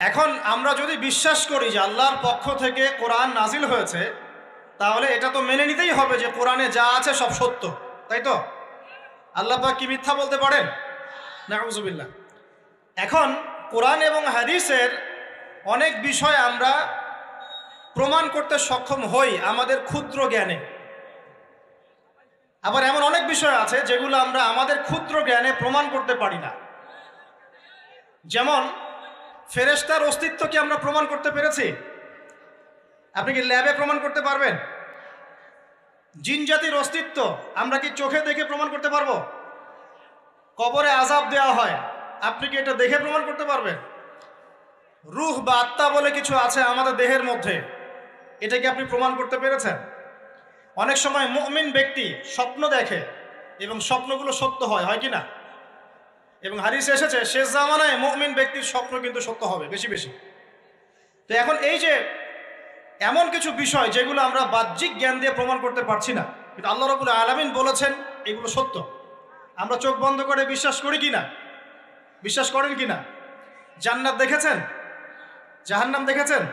এখন আমরা যদি বিশ্বাস করি যে আল্লাহর পক্ষ থেকে কোরআন নাজিল হয়েছে, তাহলে এটা তো মেনে নিতেই হবে যে কোরআনে যা আছে সব সত্য, তাই তো? আল্লাহ পাক কি মিথ্যা বলতে পারেন? নাউযুবিল্লাহ। এখন কোরআন এবং হাদিসের অনেক বিষয় আমরা প্রমাণ করতে সক্ষম হই আমাদের ক্ষুদ্র জ্ঞানে। আবার এমন অনেক বিষয় আছে যেগুলো আমরা আমাদের ক্ষুদ্র জ্ঞানে প্রমাণ করতে পারি না। যেমন ফেরেশতার অস্তিত্ব কি আমরা প্রমাণ করতে পেরেছি? আপনি কি ল্যাবে প্রমাণ করতে পারবেন? জিন জাতির অস্তিত্ব আমরা কি চোখে দেখে প্রমাণ করতে পারবো? কবরে আযাব দেওয়া হয়, আপনি কি এটা দেখে প্রমাণ করতে পারবেন? রূহ বা আত্মা বলে কিছু আছে আমাদের দেহের মধ্যে, এটা কি আপনি প্রমাণ করতে পেরেছেন? অনেক সময় মুমিন ব্যক্তি স্বপ্ন দেখে এবং স্বপ্নগুলো সত্য হয়, হয় কি না? এবং হাদিসে এসেছে শেষ জামানায় মুমিন ব্যক্তির স্বপ্ন কিন্তু সত্য হবে বেশি বেশি। তো এখন এই যে এমন কিছু বিষয় যেগুলো আমরা বাহ্যিক জ্ঞান দিয়ে প্রমাণ করতে পারছি না, কিন্তু আল্লাহ রাব্বুল আলামিন বলেছেন এগুলো সত্য, আমরা চোখ বন্ধ করে বিশ্বাস করি কি না? বিশ্বাস করেন কি না? জান্নাত দেখেছেন? জাহান্নাম দেখেছেন?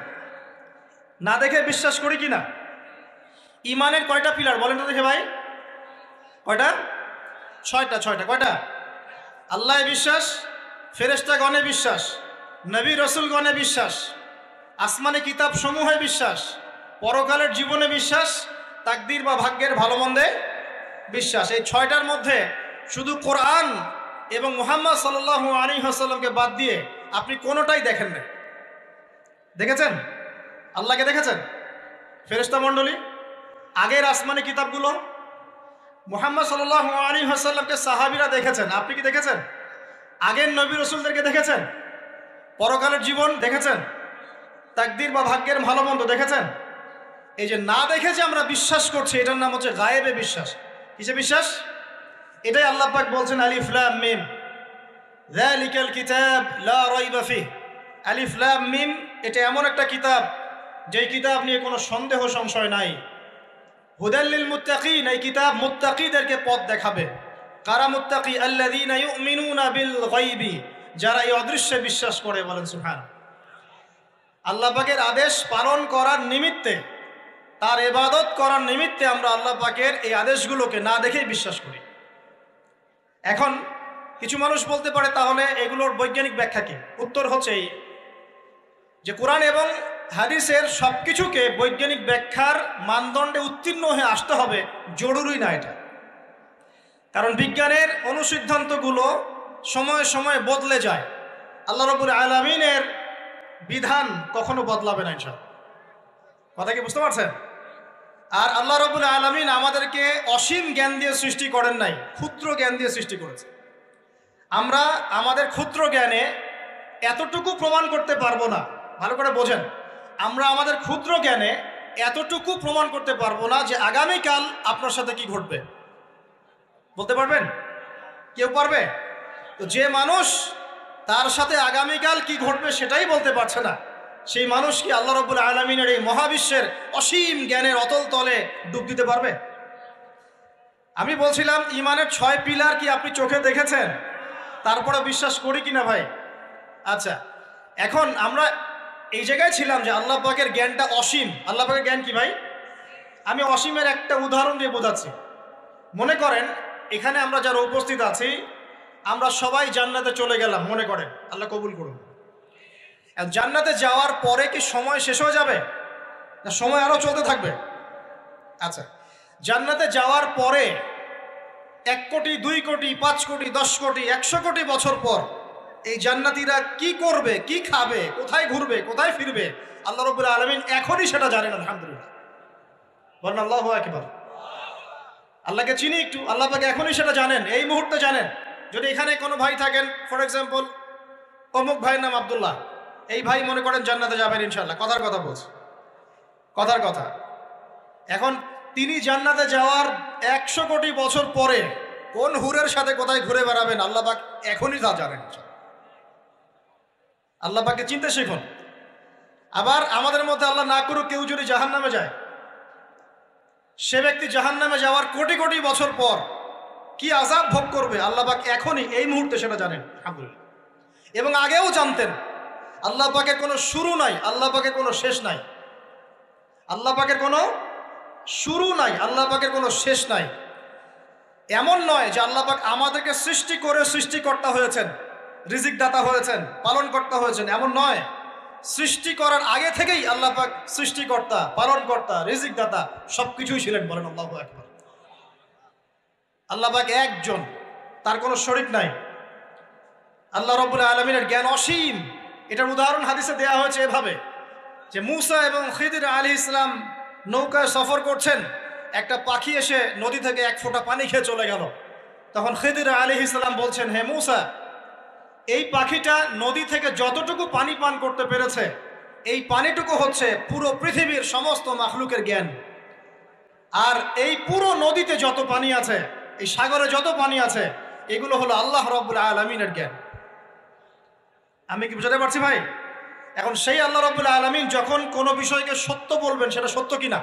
না দেখে বিশ্বাস করি কি না? ইমানের কয়টা পিলার বলেন তো দেখে ভাই? কয়টা? ছয়টা। কয়টা? আল্লাহ বিশ্বাস, ফেরেশতাগণে বিশ্বাস, নবী রাসূলগণে বিশ্বাস, আসমানি কিতাব সমূহে বিশ্বাস, পরকালের জীবনে বিশ্বাস, তাকদীর বা ভাগ্যের ভালো মন্দে বিশ্বাস। এই ছয়টার মধ্যে শুধু কোরআন এবং মুহাম্মদ সাল্লাল্লাহু আলাইহি ওয়াসাল্লামকে বাদ দিয়ে আপনি কোনোটাই দেখেন না। দেখেছেন? আল্লাহকে দেখেছেন? ফেরেশতা মণ্ডলী, আগের আসমানি কিতাবগুলো, মুহাম্মদ সাল্লাল্লাহু আলাইহি ওয়াসাল্লামকে সাহাবীরা দেখেছেন, আপনি কি দেখেছেন? আগের নবী রাসূলদেরকে দেখেছেন? পরকালের জীবন দেখেছেন? তাকদীর বা ভাগ্যের ভালো মন্দ দেখেছেন? এই যে না দেখে যে আমরা বিশ্বাস করছি, এটার নাম হচ্ছে গায়েবে বিশ্বাস। কিসে বিশ্বাস? এটাই আল্লাহ পাক বলছেন আলিফ লাম মিম যালিকাল কিতাব লা রাইবা ফিহ। আলিফ লাম মিম, এটা এমন একটা কিতাব যেই কিতাব নিয়ে কোনো সন্দেহ সংশয় নাই। হুদাল লিল মুত্তাকিন, এই কিতাব মুত্তাকিদেরকে পথ দেখাবে। কারা মুত্তাকি? আল্লাযীনা ইউমিনুনা বিল গায়বি, যারা এই অদৃশ্যে বিশ্বাস করে। বলেন সুবহান। আল্লাহ পাকের আদেশ পালন করার নিমিত্তে, তার ইবাদত করার নিমিত্তে আমরা আল্লাহ পাকের এই আদেশগুলোকে না দেখেই বিশ্বাস করি। এখন কিছু মানুষ বলতে পারে তাহলে এগুলোর বৈজ্ঞানিক ব্যাখ্যা কি? উত্তর হচ্ছে এই যে কোরআন এবং হাদিসের সব কিছুকে বৈজ্ঞানিক ব্যাখ্যার মানদণ্ডে উত্তীর্ণ হয়ে আসতে হবে জরুরি না এটা। কারণ বিজ্ঞানের অনুসিদ্ধান্তগুলো সময়ে সময়ে বদলে যায়। আল্লাহ রাব্বুল আলামিনের বিধান কখনো বদলাবে না ইনশাআল্লাহ। কথা কি বুঝতে পারছেন? আর আল্লাহ রাব্বুল আলামিন আমাদেরকে অসীম জ্ঞান দিয়ে সৃষ্টি করেন নাই, ক্ষুদ্র জ্ঞান দিয়ে সৃষ্টি করেছে। আমরা আমাদের ক্ষুদ্র জ্ঞানে এতটুকু প্রমাণ করতে পারবো না। ভালো করে বোঝেন, আমরা আমাদের ক্ষুদ্র জ্ঞানে এতটুকু প্রমাণ করতে পারবো না যে আগামীকাল আপনার সাথে কি ঘটবে। বলতে পারবেন? কেউ পারবে? তো যে মানুষ তার সাথে আগামীকাল কি ঘটবে সেটাই বলতে পারছে না, সেই মানুষ কি আল্লাহ রাব্বুল আলামিনের এই মহাবিশ্বের অসীম জ্ঞানের অতল তলে ডুব দিতে পারবে? আমি বলছিলাম ইমানের 6 পিলার কি আপনি চোখে দেখেছেন? তারপরে বিশ্বাস করি কিনা ভাই? আচ্ছা, এখন আমরা এই জায়গায় ছিলাম যে আল্লাহ পাকের জ্ঞানটা অসীম। আল্লাহ পাকের জ্ঞান কি ভাই? আমি অসীমের একটা উদাহরণ দিয়ে বোঝাচ্ছি। মনে করেন এখানে আমরা যারা উপস্থিত আছি, আমরা সবাই জান্নাতে চলে গেলাম, মনে করেন, আল্লাহ কবুল করুন। জান্নাতে যাওয়ার পরে কি সময় শেষ হয়ে যাবে, না সময় আরো চলতে থাকবে? আচ্ছা, জান্নাতে যাওয়ার পরে 1 কোটি, 2 কোটি, 5 কোটি, 10 কোটি, 100 কোটি বছর পর এই জান্নাতীরা কি করবে, কি খাবে, কোথায় ঘুরবে, কোথায় ফিরবে, আল্লাহ রাব্বুল আলামিন এখনই সেটা জানেন। আলহামদুলিল্লাহ, বলেন আল্লাহু আকবার। আল্লাহকে চিনি একটু, আল্লাহ পাক এখনই সেটা জানেন, এই মুহূর্তে জানেন। যদি এখানে কোনো ভাই থাকেন, ফর এক্সাম্পল অমুক ভাইয়ের নাম আব্দুল্লাহ, এই ভাই মনে করেন জান্নাতে যাবেন ইনশাআল্লাহ, কথার কথা বলছি, কথার কথা। এখন তিনি জান্নাতে যাওয়ার 100 কোটি বছর পরে কোন হুরের সাথে কোথায় ঘুরে বেড়াবেন আল্লাহ পাক এখনই তা জানেন। আল্লাহ পাককে চিনতে শিখুন। আবার আমাদের মধ্যে আল্লাহ না করুক কেউ যদি জাহান্নামে যায়, সে ব্যক্তি জাহান্নামে যাওয়ার কোটি কোটি বছর পর কি আযাব ভোগ করবে আল্লাহ পাক এখনই এই মুহূর্তে সেটা জানেন। আলহামদুলিল্লাহ। এবং আগেও জানতেন। আল্লাহ পাকের কোনো শুরু নাই, আল্লাহ পাকের কোনো শেষ নাই। আল্লাহ পাকের কোনো শুরু নাই, আল্লাহ পাকের কোনো শেষ নাই। এমন নয় যে আল্লাহ পাক আমাদেরকে সৃষ্টি করে সৃষ্টিকর্তা হয়েছেন, রিজিক দাতা হয়েছেন, পালনকর্তা হয়েছেন, এমন নয়। সৃষ্টি করার আগে থেকেই আল্লাহ পাক সৃষ্টিকর্তা, পালনকর্তা, রিজিক দাতা সবকিছুই ছিলেন। বলেন আল্লাহু আকবার। আল্লাহ পাক একজন, তার কোনো শরীক নাই। আল্লাহ রাব্বুল আলামিনের জ্ঞান অসীম। এটার উদাহরণ হাদিসে দেয়া হয়েছে এভাবে যে মুসা এবং খিদির আলাইহিস সালাম নৌকায় সফর করছেন, একটা পাখি এসে নদী থেকে এক ফোঁটা পানি খেয়ে চলে গেল। তখন খিদির আলাইহিস সালাম বলছেন, হে মুসা, এই পাখিটা নদী থেকে যতটুকু পানি পান করতে পেরেছে, এই পানিটুকু হচ্ছে পুরো পৃথিবীর সমস্ত মাখলুকের জ্ঞান। আর এই পুরো নদীতে যত পানি আছে, এই সাগরে যত পানি আছে, এগুলো হলো আল্লাহ রাব্বুল আলামিনের জ্ঞান। আমি কি বুঝাতে পারছি ভাই? এখন সেই আল্লাহ রাব্বুল আলামিন যখন কোনো বিষয়কে সত্য বলবেন, সেটা সত্য কিনা?